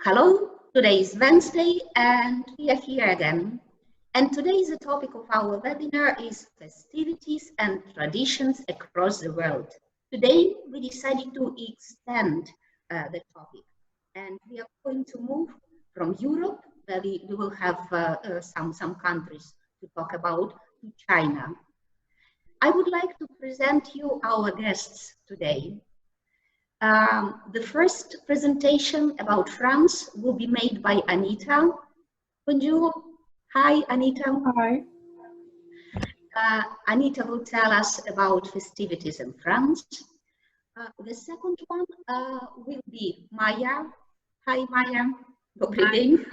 Hello, today is Wednesday and we are here again. And today the topic of our webinar is festivities and traditions across the world. Today we decided to extend the topic and we are going to move from Europe, where we will have some countries to talk about, to China. I would like to present you our guests today. The first presentation about France will be made by Anita. Bonjour. Hi, Anita. Hi. Anita will tell us about festivities in France. The second one will be Maya. Hi, Maya. Good evening.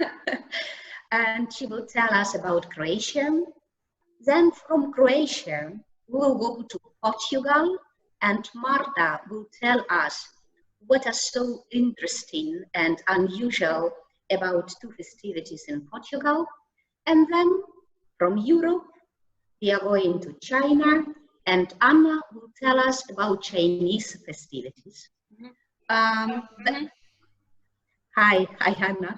And she will tell us about Croatia. Then from Croatia, we will go to Portugal, and Marta will tell us what is so interesting and unusual about two festivities in Portugal. And then from Europe, we are going to China, and Anna will tell us about Chinese festivities. Hi, Anna.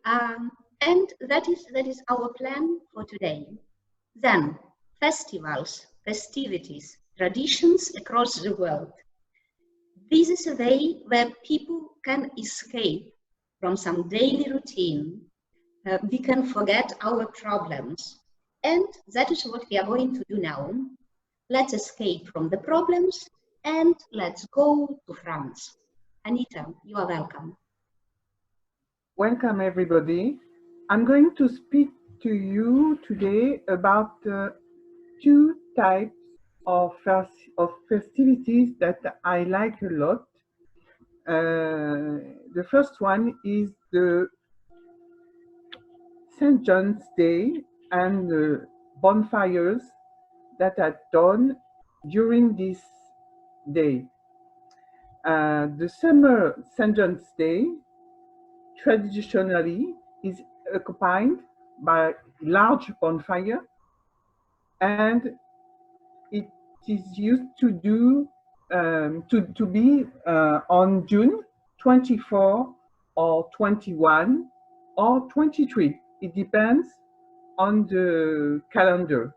And that is our plan for today. Then, festivals, festivities, traditions across the world. This is a way where people can escape from some daily routine. We can forget our problems. And that is what we are going to do now. Let's escape from the problems and let's go to France. Anita, you are welcome. Welcome, everybody. I'm going to speak to you today about two types of festivities that I like a lot. The first one is the St. John's Day and the bonfires that are done during this day. The summer St. John's Day traditionally is accompanied by large bonfire, and it is used to do to be on June 24 or 21 or 23. It depends on the calendar.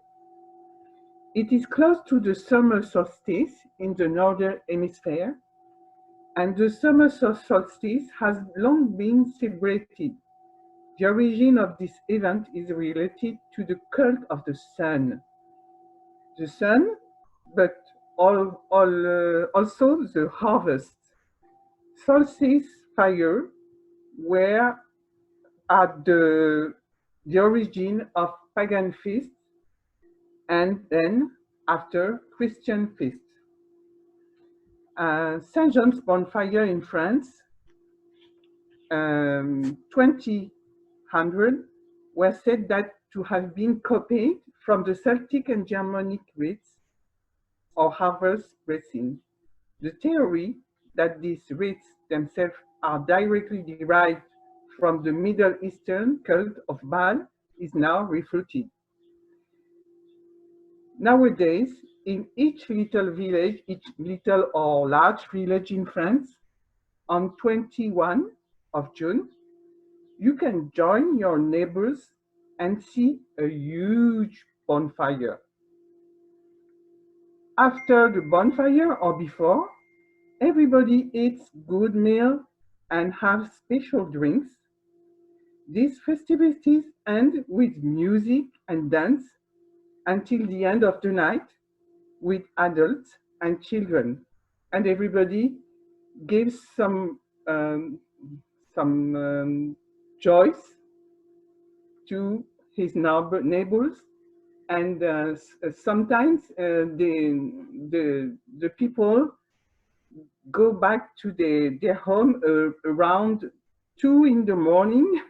It is close to the summer solstice in the northern hemisphere, and the summer solstice has long been celebrated. The origin of this event is related to the cult of the sun. The sun, but also the harvest. Solstice fire were at the origin of pagan feasts and then after Christian feasts. Saint John's bonfire in France, 2000, were said that to have been copied from the Celtic and Germanic rites or harvest blessing. The theory that these rites themselves are directly derived from the Middle Eastern cult of Baal is now refuted. Nowadays, in each little village, each little or large village in France, on 21 of June, you can join your neighbors and see a huge bonfire. After the bonfire or before, everybody eats good meal and have special drinks. These festivities end with music and dance until the end of the night with adults and children, and everybody gives some choice to his neighbors, and sometimes the people go back to their home around 2 in the morning.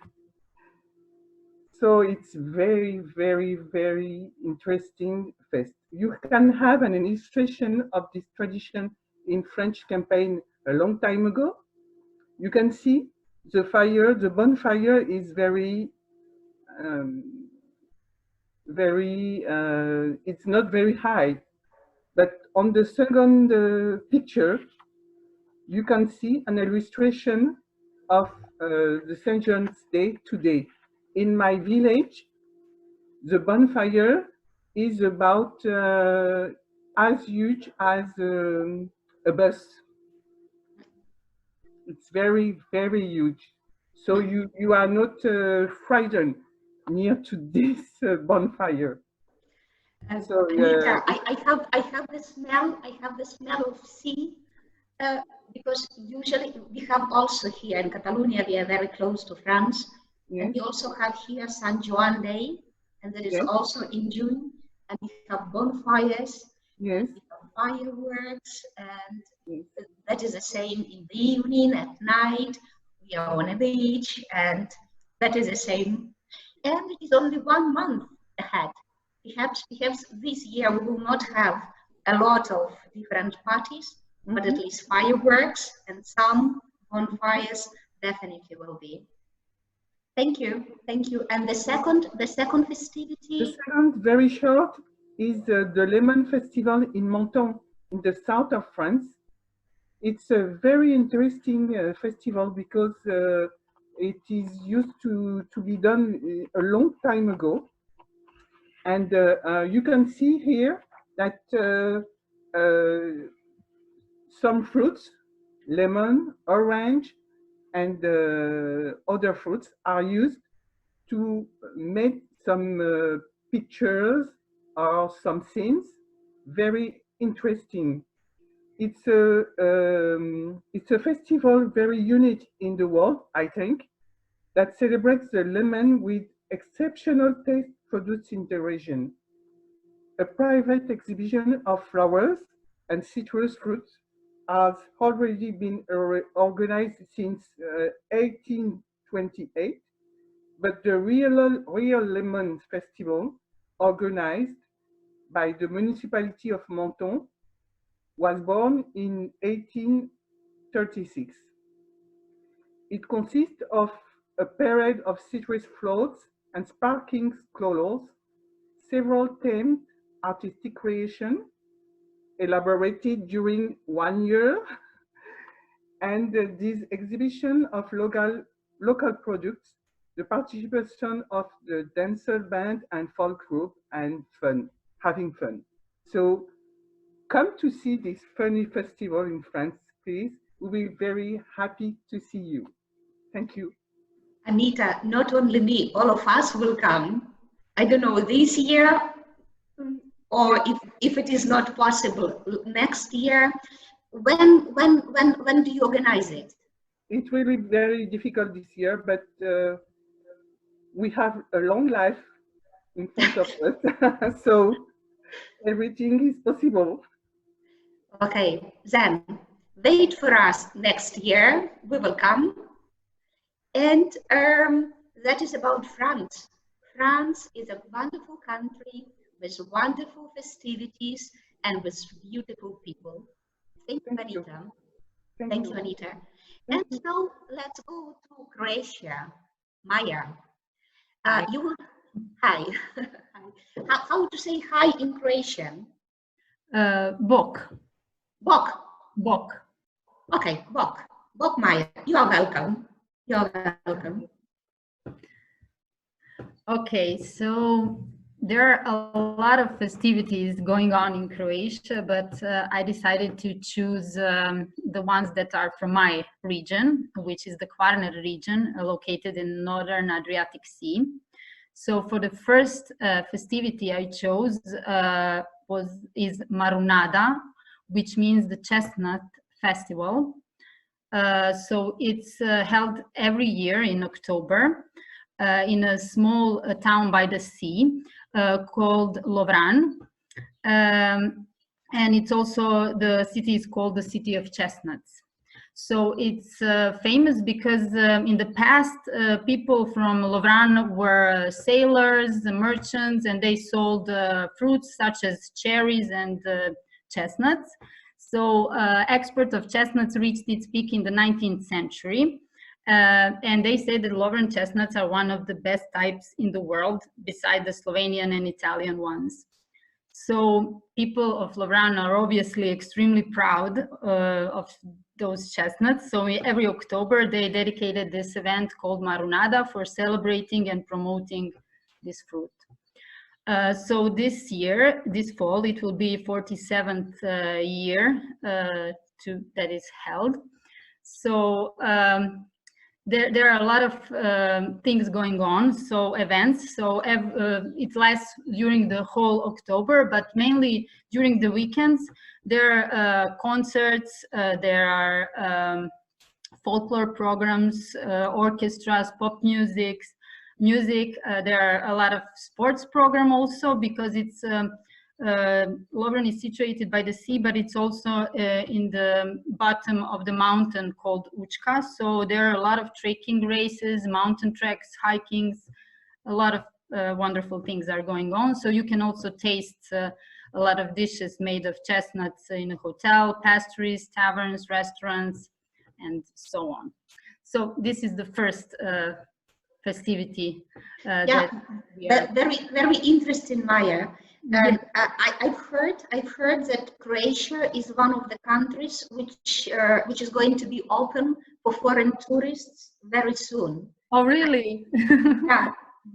So it's very, very, very interesting fest. You can have an illustration of this tradition in French campaign a long time ago. You can see the fire, the bonfire is it's not very high. But on the second picture, you can see an illustration of the St. John's Day today. In my village, the bonfire is about as huge as a bus. It's very, very huge. So you are not frightened near to this bonfire. So Anita, I have the smell. I have the smell of sea because usually we have also here in Catalonia. We are very close to France, yes, and we also have here San Juan Day, and that is yes, also in June. And we have bonfires, yes, we have fireworks, and yes. that is the same in the evening, at night. We are on a beach, and that is the same. And it is only 1 month ahead. Perhaps this year we will not have a lot of different parties, but at least fireworks and some bonfires definitely will be. Thank you, thank you. And the second festivity. The second, very short, is the Lemon Festival in Menton, in the south of France. It's a very interesting festival because it is used to be done a long time ago. And you can see here that some fruits, lemon, orange, and other fruits are used to make some pictures or some scenes very interesting. It's a festival very unique in the world, I think, that celebrates the lemon with exceptional taste produced in the region. A private exhibition of flowers and citrus fruits has already been organized since 1828, but the real lemon festival, organized by the municipality of Menton, was born in 1836. It consists of a parade of citrus floats and sparkling colors, several themed artistic creations elaborated during 1 year, and this exhibition of local products, the participation of the dancer band and folk group, and having fun. So come to see this funny festival in France, please. We'll be very happy to see you. Thank you. Anita, not only me, all of us will come. I don't know, this year, or if it is not possible, next year. When do you organize it? It will be very difficult this year, but we have a long life in front of us, so everything is possible. Okay, then wait for us next year. We will come. And that is about France. France is a wonderful country with wonderful festivities and with beautiful people. Thank you, Anita. Thank you, Anita. And so let's go to Croatia. Maya, you will, hi. How to say hi in Croatian? Bok. Bok. Bok. Okay, Bok. Bok, Maya. You are welcome. You are welcome. Okay, so there are a lot of festivities going on in Croatia, but I decided to choose the ones that are from my region, which is the Kvarner region, located in northern Adriatic Sea. So for the first festivity I chose is Marunada, which means the chestnut festival. So it's held every year in October in a small town by the sea called Lovran. And it's also, the city is called the City of Chestnuts. So it's famous because in the past, people from Lovran were sailors, merchants, and they sold fruits such as cherries and chestnuts. So export of chestnuts reached its peak in the 19th century. And they say that Lovran chestnuts are one of the best types in the world, beside the Slovenian and Italian ones. So people of Lovran are obviously extremely proud of those chestnuts. So every October they dedicated this event called Marunada for celebrating and promoting this fruit. So this year, this fall, it will be 47th year that is held. So there are a lot of things going on, so events. So it lasts during the whole October, but mainly during the weekends. There are concerts, there are folklore programs, orchestras, pop music. There are a lot of sports program also, because it's Lovran is situated by the sea, but it's also in the bottom of the mountain called Uchka. So there are a lot of trekking races, mountain treks, hikings, a lot of wonderful things are going on. So you can also taste a lot of dishes made of chestnuts in a hotel, pastries, taverns, restaurants, and so on. So this is the first festivity. Yeah, very interesting, Maya. And I've heard that Croatia is one of the countries which is going to be open for foreign tourists very soon. Oh, really? Yeah,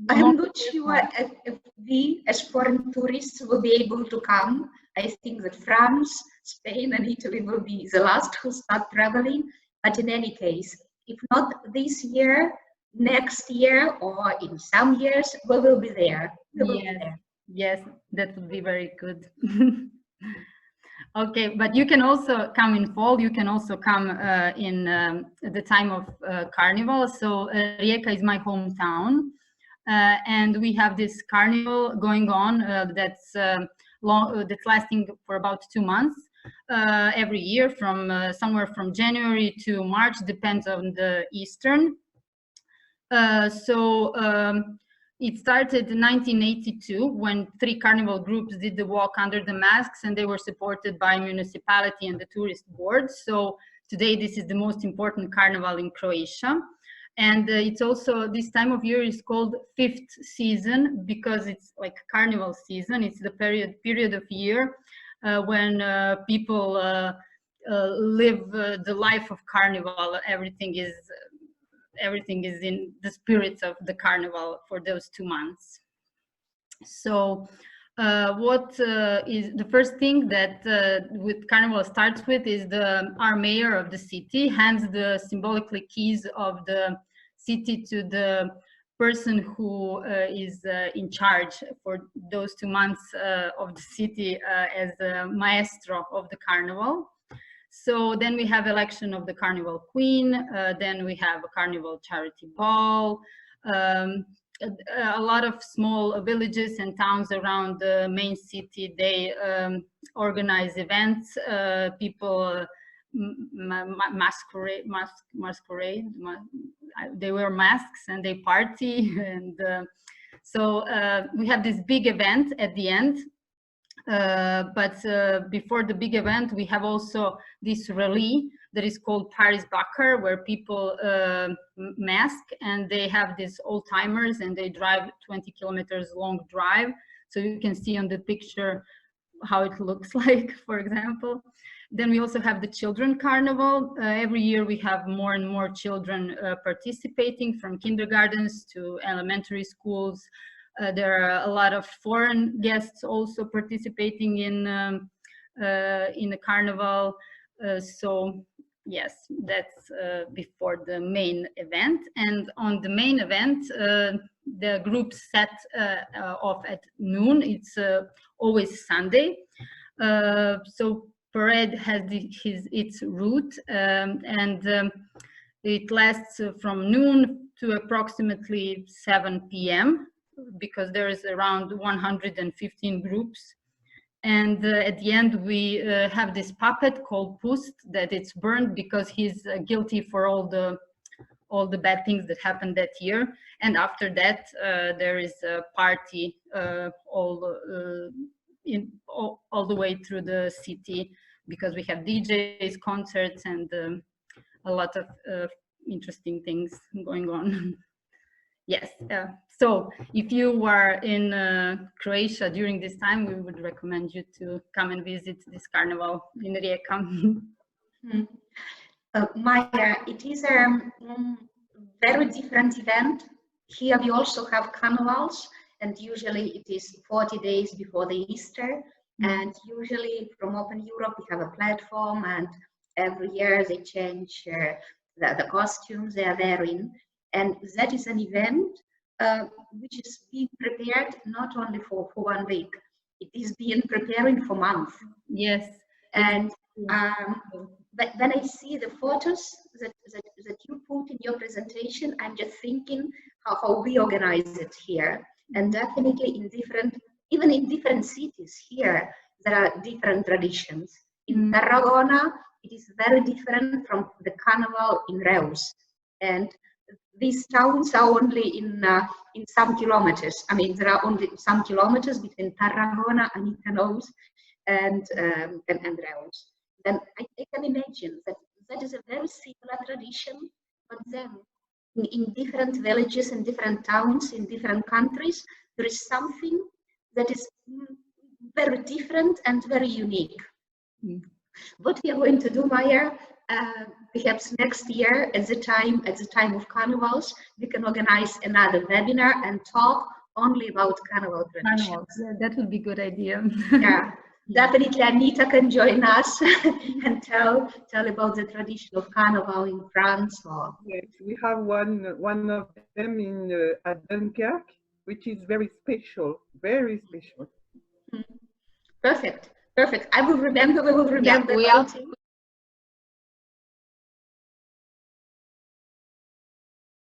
I'm not sure if we as foreign tourists will be able to come. I think that France, Spain, and Italy will be the last who start traveling. But in any case, if not this year, next year, or in some years, we will be there. Yes, that would be very good. Okay, but you can also come in fall. You can also come in the time of carnival. So Rijeka is my hometown, and we have this carnival going on that's lasting for about 2 months every year, from somewhere from January to March, depends on the Eastern. It started in 1982 when 3 carnival groups did the walk under the masks, and they were supported by municipality and the tourist board. So today this is the most important carnival in Croatia. And it's also, this time of year is called 5th season, because it's like carnival season. It's the period of year when people live the life of carnival. Everything is in the spirit of the carnival for those 2 months. So what is the first thing that with carnival starts with is our mayor of the city hands the symbolically keys of the city to the person who is in charge for those 2 months of the city as the maestro of the carnival. So then we have election of the carnival queen, then we have a carnival charity ball, a lot of small villages and towns around the main city, they organize events, people masquerade, they wear masks and they party, and so we have this big event at the end. But before the big event, we have also this rally that is called Paris Dakar, where people mask, and they have these old timers and they drive 20 kilometers long drive. So you can see on the picture how it looks like, for example. Then we also have the children carnival. Every year we have more and more children participating, from kindergartens to elementary schools. There are a lot of foreign guests also participating in the carnival. So yes, that's before the main event. And on the main event, the groups set off at noon. It's always Sunday. So parade has its route, and it lasts from noon to approximately 7 p.m. because there is around 115 groups. And at the end, we have this puppet called Pust that it's burned because he's guilty for all the bad things that happened that year. And after that, there is a party all the way through the city, because we have DJs, concerts, and a lot of interesting things going on. Yes. So if you were in Croatia during this time, we would recommend you to come and visit this carnival in Rijeka. Maya, it is a very different event. Here we also have carnivals, and usually it is 40 days before the Easter. And usually from Open Europe, we have a platform, and every year they change the costumes they are wearing. And that is an event which is being prepared not only for 1 week, it is being preparing for months. Yes. And but when I see the photos that you put in your presentation, I'm just thinking how we organize it here. And definitely even in different cities here, there are different traditions. In Tarragona, it is very different from the carnival in Reus. And these towns are only in some kilometers. I mean, there are only some kilometers between Tarragona and Reus and Reus. Then I can imagine that is a very similar tradition, but then in different villages and different towns in different countries, there is something that is very different and very unique. What we are going to do, Maya, perhaps next year at the time of carnivals, we can organize another webinar and talk only about carnival traditions. That would be a good idea. Yeah. Definitely Anita can join us and tell about the tradition of carnival in France. Or... Yes, we have one of them in at Dunkirk, which is very special, very special. Perfect. I will remember. We will remember. Yeah,